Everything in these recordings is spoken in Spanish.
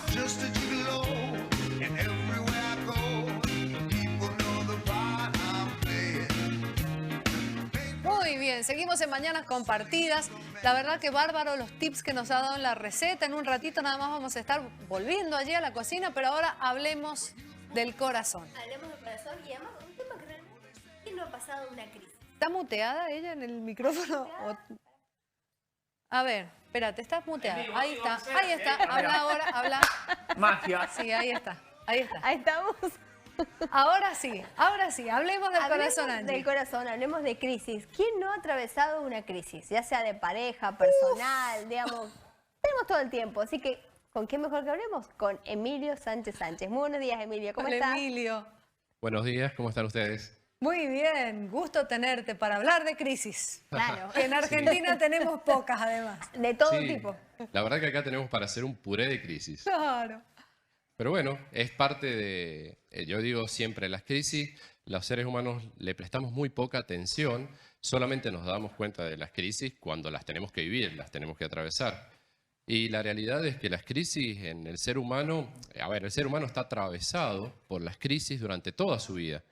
just a gigolo, and everywhere I go, people know the part I'm playing. Muy bien, seguimos en Mañanas Compartidas. La verdad que bárbaro los tips que nos ha dado en la receta. En un ratito nada más vamos a estar volviendo allí a la cocina, pero ahora hablemos del corazón. Hablemos del corazón y además un tema que realmente ¿quién no ha pasado una crisis? ¿Está muteada ella en el micrófono? A ver, espérate, estás muteada. Ahí está. Habla ahora, habla. Magia. Sí, ahí está. Ahí estamos. Ahora sí, hablemos del corazón, Hablemos Angie. del corazón, hablemos de crisis. ¿Quién no ha atravesado una crisis? Ya sea de pareja, personal, digamos. Tenemos todo el tiempo, así que ¿con quién mejor que hablemos? Con Emilio Sánchez Sánchez. Muy buenos días, Emilio. ¿Cómo Hola, estás? Emilio. Buenos días, ¿cómo están ustedes? Muy bien, gusto tenerte para hablar de crisis. Claro, Que en Argentina tenemos pocas además. de todo Sí, tipo. la verdad que acá tenemos para hacer un puré de crisis. Claro. Pero bueno, es parte de, yo digo siempre, las crisis, los seres humanos le prestamos muy poca atención, solamente nos damos cuenta de las crisis cuando las tenemos que vivir, las tenemos que atravesar. Y la realidad es que las crisis en el ser humano, el ser humano está atravesado por las crisis durante toda su vida.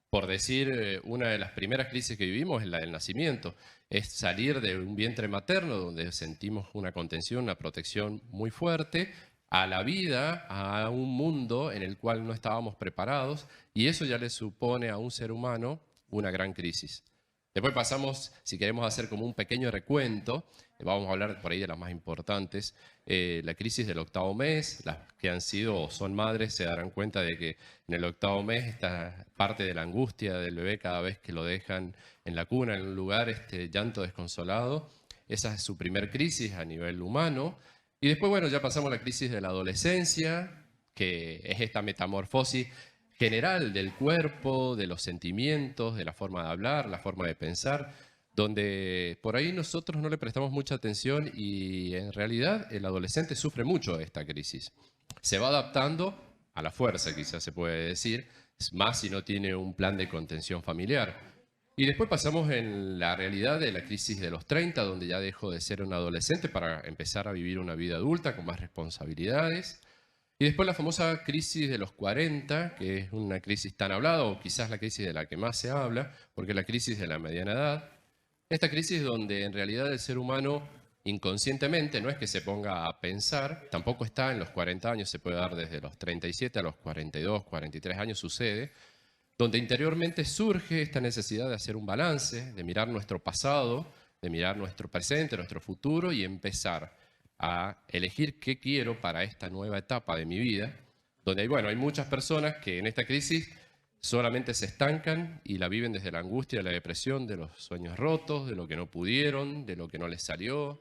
Por decir, una de las primeras crisis que vivimos es la del nacimiento. Es salir de un vientre materno donde sentimos una contención, una protección muy fuerte, a la vida, a un mundo en el cual no estábamos preparados, y eso ya le supone a un ser humano una gran crisis. Después pasamos, si queremos hacer como un pequeño recuento, vamos a hablar por ahí de las más importantes, la crisis del octavo mes. Las que han sido o son madres se darán cuenta de que en el octavo mes está parte de la angustia del bebé cada vez que lo dejan en la cuna, en un lugar, llanto desconsolado. Esa es su primer crisis a nivel humano. Y después, bueno, ya pasamos a la crisis de la adolescencia, que es esta metamorfosis general del cuerpo, de los sentimientos, de la forma de hablar, la forma de pensar, donde por ahí nosotros no le prestamos mucha atención y en realidad el adolescente sufre mucho de esta crisis. Se va adaptando a la fuerza, quizás se puede decir, más si no tiene un plan de contención familiar. Y después pasamos en la realidad de la crisis de los 30, donde ya dejo de ser un adolescente para empezar a vivir una vida adulta con más responsabilidades. Y después la famosa crisis de los 40, que es una crisis tan hablada, o quizás la crisis de la que más se habla, porque es la crisis de la mediana edad. Esta crisis donde en realidad el ser humano inconscientemente, no es que se ponga a pensar, tampoco está en los 40 años, se puede dar desde los 37 a los 42, 43 años sucede, donde interiormente surge esta necesidad de hacer un balance, de mirar nuestro pasado, de mirar nuestro presente, nuestro futuro y empezar a elegir qué quiero para esta nueva etapa de mi vida, donde hay muchas personas que en esta crisis solamente se estancan y la viven desde la angustia, de la depresión, de los sueños rotos, de lo que no pudieron, de lo que no les salió.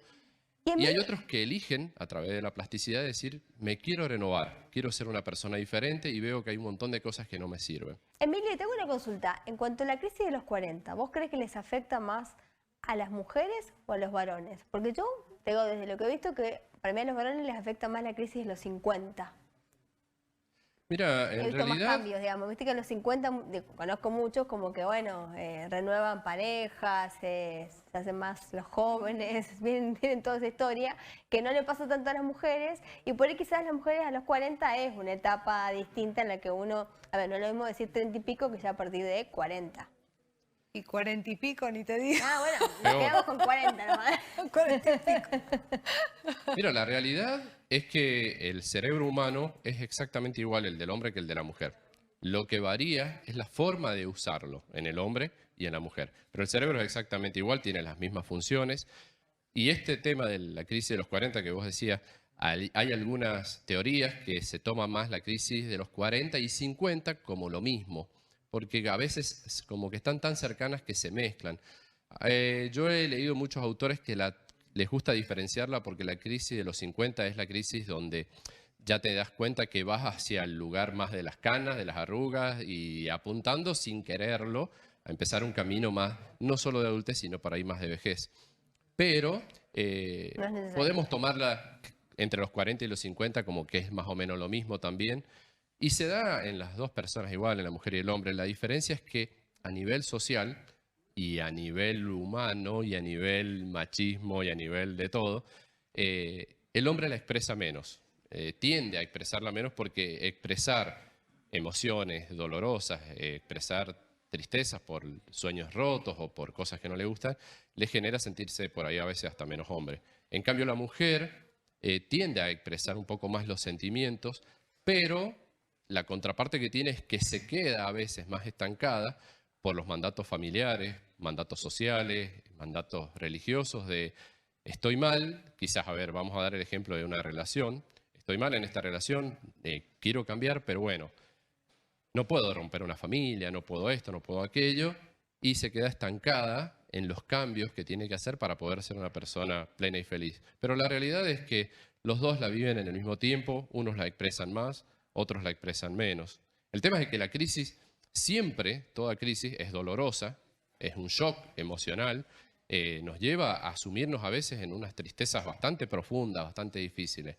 Y hay otros que eligen, a través de la plasticidad, decir, me quiero renovar, quiero ser una persona diferente y veo que hay un montón de cosas que no me sirven. Emilio, tengo una consulta. En cuanto a la crisis de los 40, ¿vos crees que les afecta más a las mujeres o a los varones? Porque yo tengo desde lo que he visto que para mí a los varones les afecta más la crisis de los 50. Mira, He en visto más realidad, cambios, digamos. Viste que a los 50, conozco muchos como que, renuevan parejas, se hacen más los jóvenes, vienen toda esa historia, que no le pasa tanto a las mujeres, y por ahí quizás las mujeres a los 40 es una etapa distinta en la que uno, no es lo mismo decir 30 y pico que ya a partir de 40. Y 40 y pico, ni te digo. Ah, bueno, nos quedamos con 40 nomás. 40 y pico. mira, la realidad es que el cerebro humano es exactamente igual el del hombre que el de la mujer. Lo que varía es la forma de usarlo en el hombre y en la mujer. Pero el cerebro es exactamente igual, tiene las mismas funciones. Y este tema de la crisis de los 40 que vos decías, hay algunas teorías que se toma más la crisis de los 40 y 50 como lo mismo, porque a veces como que están tan cercanas que se mezclan. Yo he leído muchos autores que les gusta diferenciarla porque la crisis de los 50 es la crisis donde ya te das cuenta que vas hacia el lugar más de las canas, de las arrugas y apuntando sin quererlo a empezar un camino más, no solo de adultez, sino para ir más de vejez. Pero No es necesario. podemos tomarla entre los 40 y los 50 como que es más o menos lo mismo también. Y se da en las dos personas igual, en la mujer y el hombre. La diferencia es que a nivel social y a nivel humano y a nivel machismo y a nivel de todo, el hombre la expresa menos. tiende a expresarla menos porque expresar emociones dolorosas, expresar tristezas por sueños rotos o por cosas que no le gustan, le genera sentirse por ahí a veces hasta menos hombre. En cambio, la mujer tiende a expresar un poco más los sentimientos, pero la contraparte que tiene es que se queda a veces más estancada por los mandatos familiares, mandatos sociales, mandatos religiosos de estoy mal, quizás, a ver, vamos a dar el ejemplo de una relación, estoy mal en esta relación, quiero cambiar, pero bueno, no puedo romper una familia, no puedo esto, no puedo aquello, y se queda estancada en los cambios que tiene que hacer para poder ser una persona plena y feliz. Pero la realidad es que los dos la viven en el mismo tiempo, unos la expresan más, otros la expresan menos. El tema es que la crisis, siempre, toda crisis es dolorosa, es un shock emocional, nos lleva a sumirnos a veces en unas tristezas bastante profundas, bastante difíciles.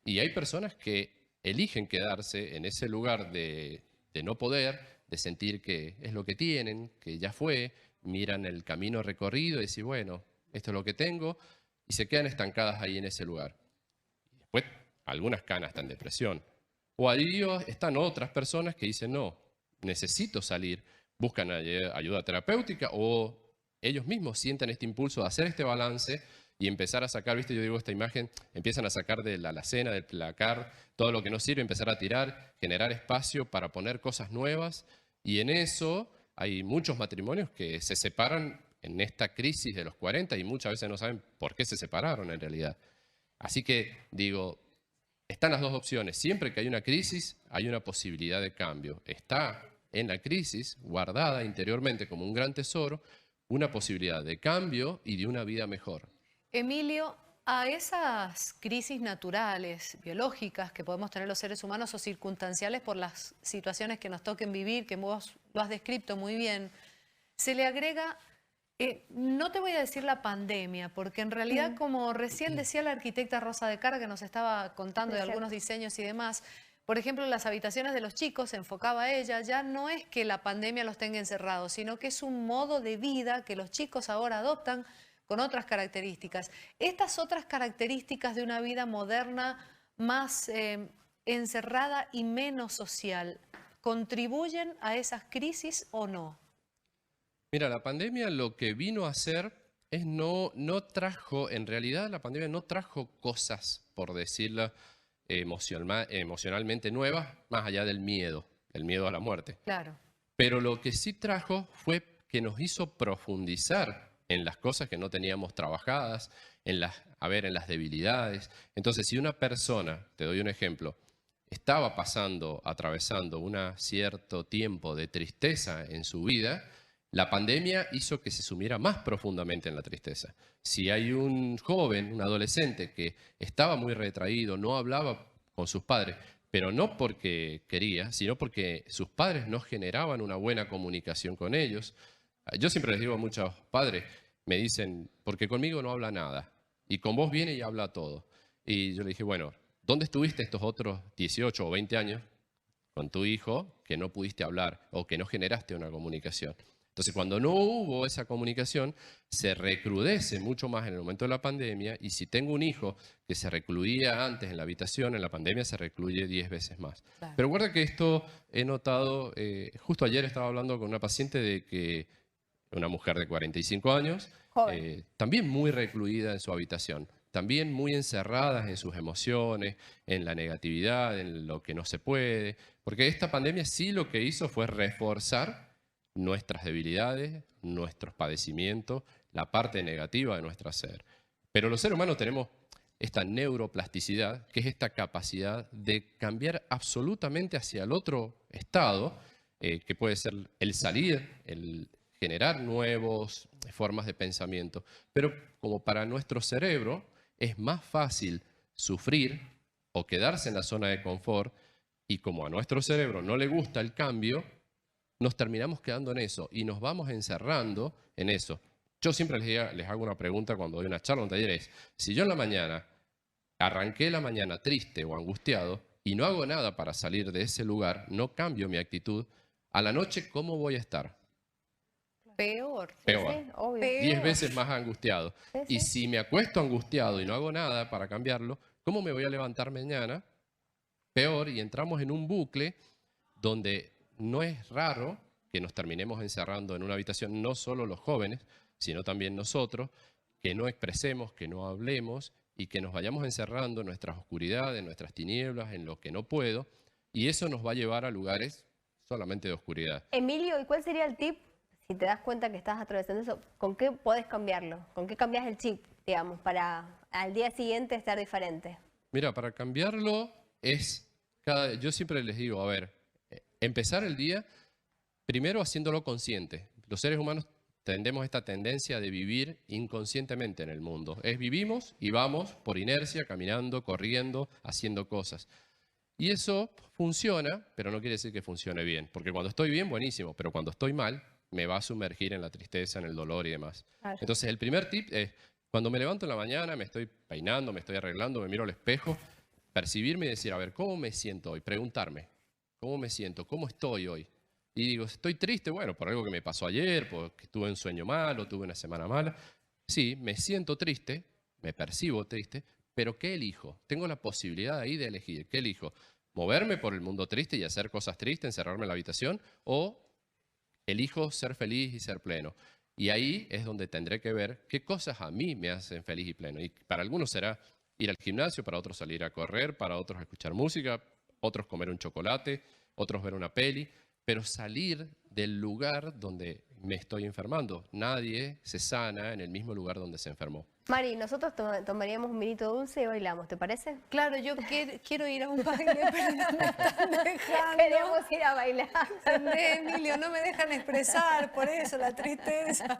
Y hay personas que eligen quedarse en ese lugar de no poder, de sentir que es lo que tienen, que ya fue, miran el camino recorrido y dicen, bueno, esto es lo que tengo, y se quedan estancadas ahí en ese lugar. Después, algunas caen hasta en depresión. O ahí están otras personas que dicen, no, necesito salir, buscan ayuda terapéutica o ellos mismos sienten este impulso de hacer este balance y empezar a sacar, viste, yo digo esta imagen, empiezan a sacar de la alacena, del placar, todo lo que no sirve, empezar a tirar, generar espacio para poner cosas nuevas. Y en eso hay muchos matrimonios que se separan en esta crisis de los 40 y muchas veces no saben por qué se separaron en realidad. Así que digo, están las dos opciones. Siempre que hay una crisis, hay una posibilidad de cambio. Está en la crisis, guardada interiormente como un gran tesoro, una posibilidad de cambio y de una vida mejor. Emilio, a esas crisis naturales, biológicas que podemos tener los seres humanos o circunstanciales por las situaciones que nos toquen vivir, que vos lo has descrito muy bien, se le agrega, no te voy a decir la pandemia, porque en realidad, como recién decía la arquitecta Rosa de Cara, que nos estaba contando de algunos diseños y demás, por ejemplo, las habitaciones de los chicos, se enfocaba a ella, ya no es que la pandemia los tenga encerrados, sino que es un modo de vida que los chicos ahora adoptan con otras características. Estas otras características de una vida moderna más encerrada y menos social, ¿contribuyen a esas crisis o no? Mira, la pandemia lo que vino a hacer es no trajo, en realidad la pandemia no trajo cosas, por decirlo emocionalmente nuevas, más allá del miedo a la muerte. Claro. Pero lo que sí trajo fue que nos hizo profundizar en las cosas que no teníamos trabajadas, en las debilidades. Entonces, si una persona, te doy un ejemplo, estaba atravesando un cierto tiempo de tristeza en su vida, la pandemia hizo que se sumiera más profundamente en la tristeza. Si hay un joven, un adolescente que estaba muy retraído, no hablaba con sus padres, pero no porque quería, sino porque sus padres no generaban una buena comunicación con ellos. Yo siempre les digo a muchos padres, me dicen, porque conmigo no habla nada, y con vos viene y habla todo. Y yo le dije, bueno, ¿dónde estuviste estos otros 18 o 20 años con tu hijo que no pudiste hablar o que no generaste una comunicación? Entonces, cuando no hubo esa comunicación, se recrudece mucho más en el momento de la pandemia, y si tengo un hijo que se recluía antes en la habitación, en la pandemia se recluye 10 veces más. Claro. Pero guarda que esto he notado, justo ayer estaba hablando con una paciente de que una mujer de 45 años, también muy recluida en su habitación, también muy encerradas en sus emociones, en la negatividad, en lo que no se puede, porque esta pandemia sí lo que hizo fue reforzar nuestras debilidades, nuestros padecimientos, la parte negativa de nuestro ser. Pero los seres humanos tenemos esta neuroplasticidad, que es esta capacidad de cambiar absolutamente hacia el otro estado, que puede ser el salir, el generar nuevas formas de pensamiento. Pero como para nuestro cerebro es más fácil sufrir o quedarse en la zona de confort, y como a nuestro cerebro no le gusta el cambio, nos terminamos quedando en eso y nos vamos encerrando en eso. Yo siempre les hago una pregunta cuando doy una charla, un taller, es, si yo en la mañana arranqué la mañana triste o angustiado y no hago nada para salir de ese lugar, no cambio mi actitud, a la noche, ¿cómo voy a estar? Peor. Peor. Sí, obvio. Peor. 10 veces más angustiado. Sí, Y sí. si me acuesto angustiado y no hago nada para cambiarlo, ¿Cómo me voy a levantar mañana? Peor, y entramos en un bucle donde no es raro que nos terminemos encerrando en una habitación, no solo los jóvenes, sino también nosotros, que no expresemos, que no hablemos y que nos vayamos encerrando en nuestras oscuridades, en nuestras tinieblas, en lo que no puedo, y eso nos va a llevar a lugares solamente de oscuridad. Emilio, ¿y cuál sería el tip si te das cuenta que estás atravesando eso? ¿Con qué podés cambiarlo? ¿Con qué cambias el chip, digamos, para al día siguiente estar diferente? Mira, para cambiarlo yo siempre les digo, a ver, empezar el día primero haciéndolo consciente. Los seres humanos tendemos esta tendencia de vivir inconscientemente en el mundo. Vivimos y vamos por inercia, caminando, corriendo, haciendo cosas. Y eso funciona, pero no quiere decir que funcione bien. Porque cuando estoy bien, buenísimo, pero cuando estoy mal, me va a sumergir en la tristeza, en el dolor y demás. Claro. Entonces, el primer tip es, cuando me levanto en la mañana, me estoy peinando, me estoy arreglando, me miro al espejo, percibirme y decir, a ver, ¿cómo me siento hoy? Preguntarme, ¿cómo me siento? ¿Cómo estoy hoy? Y digo, estoy triste, bueno, por algo que me pasó ayer, porque tuve un sueño malo, tuve una semana mala. Sí, me siento triste, me percibo triste, pero ¿qué elijo? Tengo la posibilidad ahí de elegir. ¿Qué elijo? ¿Moverme por el mundo triste y hacer cosas tristes, encerrarme en la habitación? ¿O elijo ser feliz y ser pleno? Y ahí es donde tendré que ver qué cosas a mí me hacen feliz y pleno. Y para algunos será ir al gimnasio, para otros salir a correr, para otros escuchar música, otros comer un chocolate, otros ver una peli. Pero salir del lugar donde me estoy enfermando. Nadie se sana en el mismo lugar donde se enfermó. Mari, nosotros tomaríamos un vinito dulce y bailamos, ¿te parece? Claro, yo quiero ir a un baile, pero no me están dejando. Queremos ir a bailar. ¿Entendés, Emilio? No me dejan expresar, por eso la tristeza.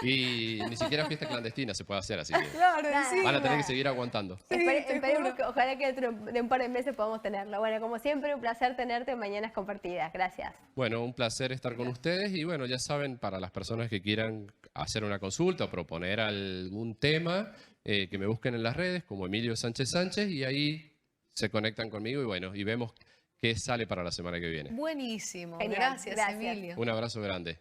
Y ni siquiera fiesta clandestina se puede hacer, así que Claro, Nada. sí. van a tener que seguir aguantando. Sí, te Esperemos juro. que ojalá que dentro de un par de meses podamos tenerlo. Bueno, como siempre, un placer tenerte en Mañanas Compartidas. Gracias. Bueno, un placer estar con ustedes y bueno, ya saben, para las personas que quieran hacer una consulta o proponer algún tema, que me busquen en las redes como Emilio Sánchez Sánchez y ahí se conectan conmigo y bueno, y vemos qué sale para la semana que viene. Buenísimo. Genial, Gracias, gracias. Emilio. Un abrazo grande.